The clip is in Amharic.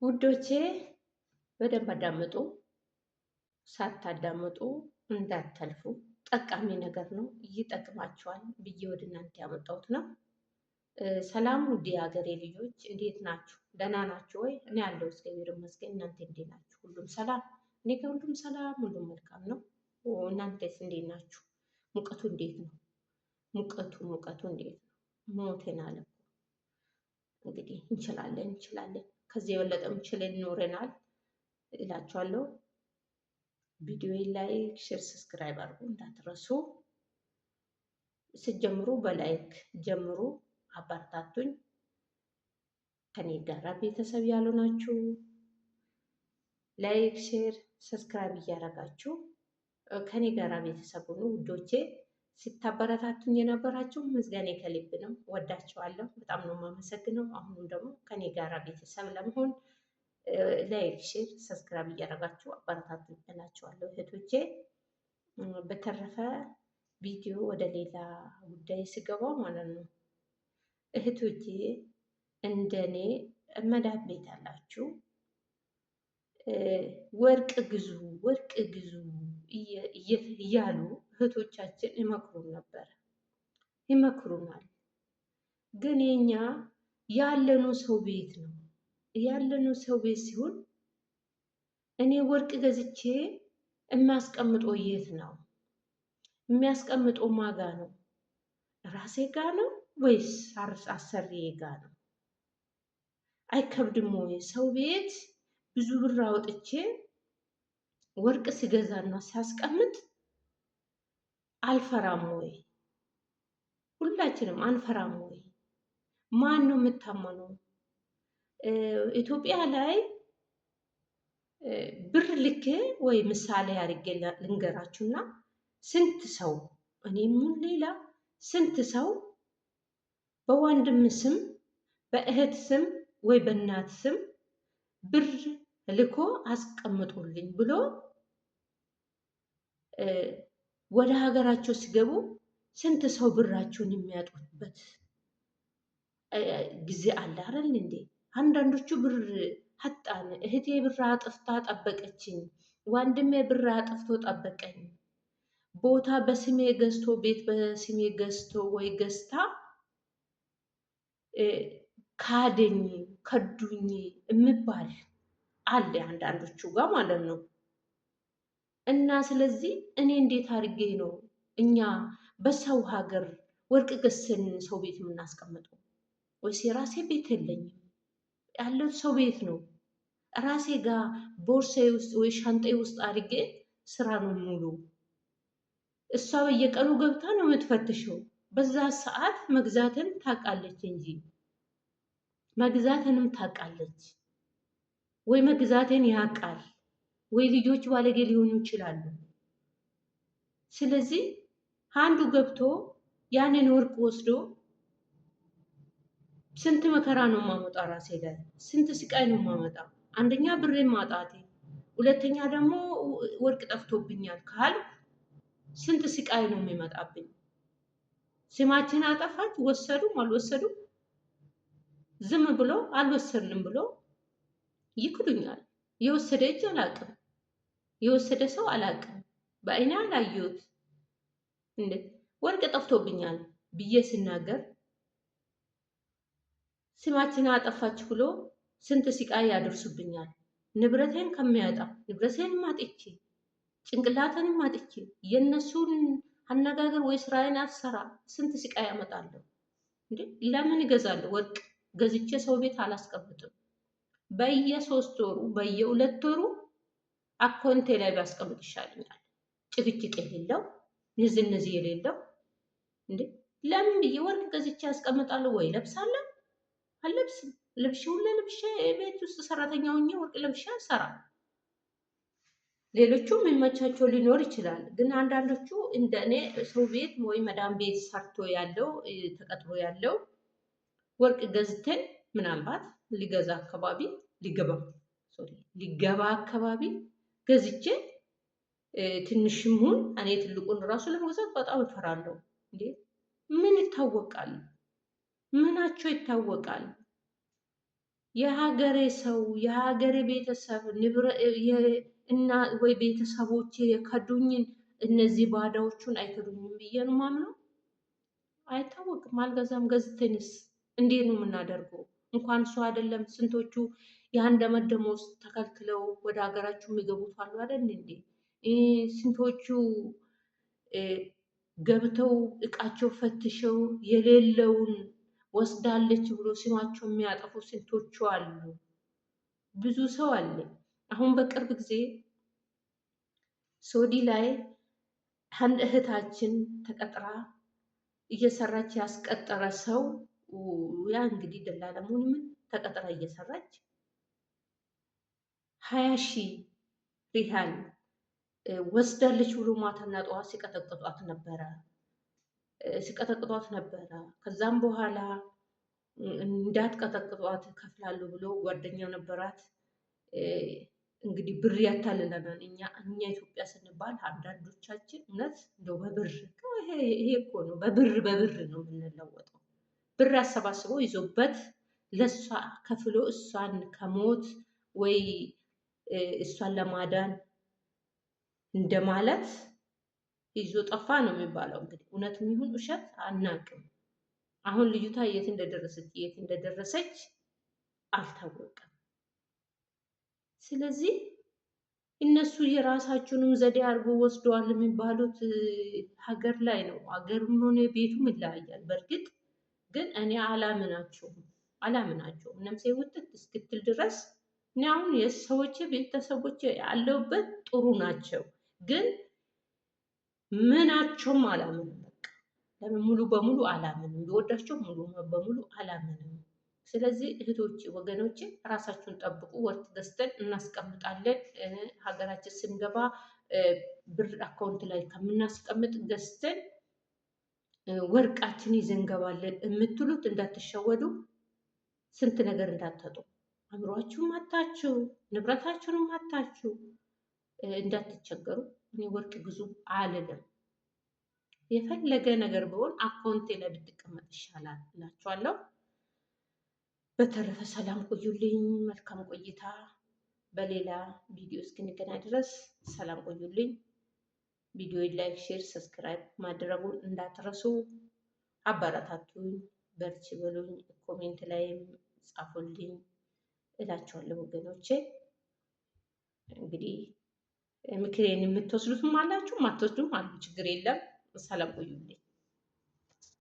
ውዶቼ በደንብ አዳምጡ። ሳታዳምጡ እንዳታልፉ። ጠቃሚ ነገር ነው፣ ይጠቅማችኋል ብዬ ወደ እናንተ ያመጣሁት ነው። ሰላም ውድ የሀገሬ ልጆች እንዴት ናችሁ? ደህና ናችሁ ወይ? እኔ ያለው እግዚአብሔር ይመስገን። እናንተ እንዴት ናችሁ? ሁሉም ሰላም? እኔ ከሁሉም ሰላም፣ ሁሉም መልካም ነው። እናንተስ እንዴት ናችሁ? ሙቀቱ እንዴት ነው? ሙቀቱ እንዴት ነው? ሞቴን አለ። እንግዲህ እንችላለን። ከዚህ የበለጠ ችለን ይኖረናል እላችኋለሁ። ቪዲዮ ላይክ፣ ሼር፣ ሰብስክራይብ አድርጉ እንዳትረሱ። ስትጀምሩ በላይክ ጀምሩ፣ አበረታቱኝ። ከኔ ጋራ ቤተሰብ ያልሆናችሁ ላይክ፣ ሼር፣ ሰብስክራይብ እያደረጋችሁ ከኔ ጋራ ቤተሰብ ሁኑ ውዶቼ። ስታበረታቱኝ የነበራችሁ ምስጋና ከልብ ነው። ወዳችኋለሁ። በጣም ነው የማመሰግነው። አሁንም ደግሞ ከኔ ጋራ ቤተሰብ ለመሆን ላይክ፣ ሼር፣ ሰብስክራይብ እያደረጋችሁ አበረታቱኝ እላችኋለሁ እህቶቼ። በተረፈ ቪዲዮ ወደ ሌላ ጉዳይ ስገባ ማለት ነው እህቶቼ፣ እንደኔ መዳብ ቤት አላችሁ ወርቅ ግዙ እያሉ እህቶቻችን ይመክሩናል። ግን የኛ ያለነው ሰው ቤት ነው። ያለነው ሰው ቤት ሲሆን እኔ ወርቅ ገዝቼ የሚያስቀምጠው የት ነው? የሚያስቀምጠው ማጋ ነው? ራሴ ጋ ነው ወይስ አሰሪዬ ጋ ነው? አይከብድም ወይ? ሰው ቤት ብዙ ብር አውጥቼ ወርቅ ሲገዛና ሲያስቀምጥ አልፈራም ወይ? ሁላችንም አንፈራም ወይ? ማን ነው የምታመነው? ኢትዮጵያ ላይ ብር ልኬ ወይ ምሳሌ አድርጌ ልንገራችሁና ስንት ሰው እኔም ሌላ ስንት ሰው በወንድም ስም በእህት ስም ወይ በእናት ስም ብር ልኮ አስቀምጡልኝ ብሎ ወደ ሀገራቸው ሲገቡ ስንት ሰው ብራቸውን የሚያጡበት ጊዜ አለ አይደል እንዴ? አንዳንዶቹ ብር አጣን፣ እህቴ ብር አጥፍታ ጠበቀችኝ፣ ወንድሜ ብር አጥፍቶ ጠበቀኝ፣ ቦታ በስሜ ገዝቶ ቤት በስሜ ገዝቶ ወይ ገዝታ ካደኝ ከዱኝ የሚባል አለ አንዳንዶቹ ጋር ማለት ነው። እና ስለዚህ እኔ እንዴት አድርጌ ነው እኛ በሰው ሀገር ወርቅ ገዝተን ሰው ቤት የምናስቀምጠው? ወይስ የራሴ ቤት የለኝም? ያለው ሰው ቤት ነው። ራሴ ጋር ቦርሳዬ ውስጥ ወይ ሻንጣዬ ውስጥ አድርጌ ስራ ነው ሙሉ። እሷ በየቀኑ ገብታ ነው የምትፈትሸው። በዛ ሰዓት መግዛትን ታውቃለች እንጂ መግዛትንም ታውቃለች ወይ መግዛትን ያውቃል ወይ ልጆች ባለጌ ሊሆኑ ይችላሉ። ስለዚህ አንዱ ገብቶ ያንን ወርቅ ወስዶ ስንት መከራ ነው የማመጣ ራሴ ላይ ስንት ስቃይ ነው የማመጣ። አንደኛ ብሬን ማጣቴ፣ ሁለተኛ ደግሞ ወርቅ ጠፍቶብኛል ካል ስንት ስቃይ ነው የሚመጣብኝ። ስማችን አጠፋች፣ ወሰዱም አልወሰዱም ዝም ብሎ አልወሰድንም ብሎ ይክዱኛል። የወሰደ እጅ አላቅም፣ የወሰደ ሰው አላቅም፣ በአይኔ አላየሁት። እንዴት ወርቅ ጠፍቶብኛል ብዬ ስናገር ስማችን አጠፋች ብሎ ስንት ስቃይ ያደርሱብኛል። ንብረቴን ከሚያጣ ንብረቴን ማጥቼ ጭንቅላቴን ማጥቼ የነሱን አነጋገር ወይ ስራዬን አሰራ ስንት ስቃይ ያመጣለሁ። እንዴ ለምን እገዛለሁ? ወርቅ ገዝቼ ሰው ቤት አላስቀምጥም። በየ3 ወሩ በየ2 ወሩ አካውንቴ ላይ ባስቀምጥ ይሻለኛል። ጭቅጭቅ የሌለው ንዝንዝ የሌለው። እንዴ ለምን ብዬ ወርቅ ገዝቼ ያስቀምጣለሁ? ወይ ለብሳለሁ አልለብስም። ልብሽ ሁሌ ልብሽ ቤት ውስጥ ሰራተኛ ሆኜ ወርቅ ልብሽ አልሰራም። ሌሎቹም የሚመቻቸው ሊኖር ይችላል። ግን አንዳንዶቹ እንደኔ ሰው ቤት ወይ መዳም ቤት ሰርቶ ያለው ተቀጥሮ ያለው ወርቅ ገዝተን ምናልባት ሊገባ አካባቢ ገዝቼ ትንሽም ሁን እኔ ትልቁን ራሱ ለመግዛት በጣም እፈራለሁ። እንዴ ምን ይታወቃል? ምናቸው ይታወቃል? የሀገሬ ሰው የሀገሬ ቤተሰብ እና ወይ ቤተሰቦቼ የከዱኝን እነዚህ ባዳዎቹን አይክዱኝም ብዬ ነው ማምነው። አይታወቅም። አልገዛም። ገዝተንስ እንዴት ነው የምናደርገው? እንኳን እሱ አይደለም ስንቶቹ የአንድ ዓመት ደመወዝ ተከልክለው ወደ ሀገራቸው የሚገቡት አሉ አይደል እንዴ? ስንቶቹ ገብተው እቃቸው ፈትሸው የሌለውን ወስዳለች ብሎ ስማቸው የሚያጠፉ ስንቶቹ አሉ። ብዙ ሰው አለ። አሁን በቅርብ ጊዜ ሶዲ ላይ አንድ እህታችን ተቀጥራ እየሰራች ያስቀጠረ ሰው ያ እንግዲህ ደላላ ምን ተቀጥራ እየሰራች 20,000 ሪያል ወስዳለች ብሎ ማታና ጠዋት ሲቀጠቅጧት ነበረ። ከዛም በኋላ እንዳትቀጠቅጧት ከፍላለሁ ብሎ ጓደኛው ነበራት። እንግዲህ ብር ያታልለናል። እኛ ኢትዮጵያ ስንባል አንዳንዶቻችን እውነት እንደው በብር ይሄ እኮ ነው፣ በብር ነው የምንለወጠው። ብር አሰባስቦ ይዞበት ለእሷ ከፍሎ እሷን ከሞት ወይ እሷን ለማዳን እንደማለት ይዞ ጠፋ ነው የሚባለው። እንግዲህ እውነት ይሁን ውሸት አናቅም። አሁን ልጅቷ የት እንደደረሰች አልታወቀም። ስለዚህ እነሱ የራሳቸውንም ዘዴ አድርጎ ወስደዋል የሚባሉት ሀገር ላይ ነው። ሀገርም ሆነ ቤቱም ይለያያል። በእርግጥ ግን እኔ አላምናቸውም። ነፍሴ ውጥት እስክትል ድረስ እኔ አሁን የሰዎቼ ቤተሰቦቼ ያለውበት ጥሩ ናቸው፣ ግን ምናቸውም አላምንም። በቃ ለምን ሙሉ በሙሉ አላምንም። ቢወዳቸው ሙሉ በሙሉ አላምንም። ስለዚህ እህቶቼ ወገኖቼ ራሳችሁን ጠብቁ። ወርቅ ገዝተን እናስቀምጣለን። ሀገራችን ስንገባ ብር አካውንት ላይ ከምናስቀምጥ ገዝተን ወርቃችን ይዘን እንገባለን የምትሉት እንዳትሸወዱ፣ ስንት ነገር እንዳታጡ፣ አእምሯችሁም አታችሁ ንብረታችሁንም አታችሁ እንዳትቸገሩ። እኔ ወርቅ ግዙ አልልም። የፈለገ ነገር ቢሆን አካውንቴ ላይ ብትቀመጥ ይሻላል እላችኋለሁ። በተረፈ ሰላም ቆዩልኝ። መልካም ቆይታ። በሌላ ቪዲዮ እስክንገናኝ ድረስ ሰላም ቆዩልኝ። ቪዲዮ ላይክ፣ ሼር፣ ሰብስክራይብ ማድረጉን እንዳትረሱ። አበረታቱኝ፣ በርቺ በሉኝ፣ ኮሜንት ላይም ጻፉልኝ እላችኋለሁ ወገኖቼ። እንግዲህ ምክሬን የምትወስዱትም አላችሁ፣ ማትወስዱም አሉ። ችግር የለም። ሰላም ቆዩልኝ።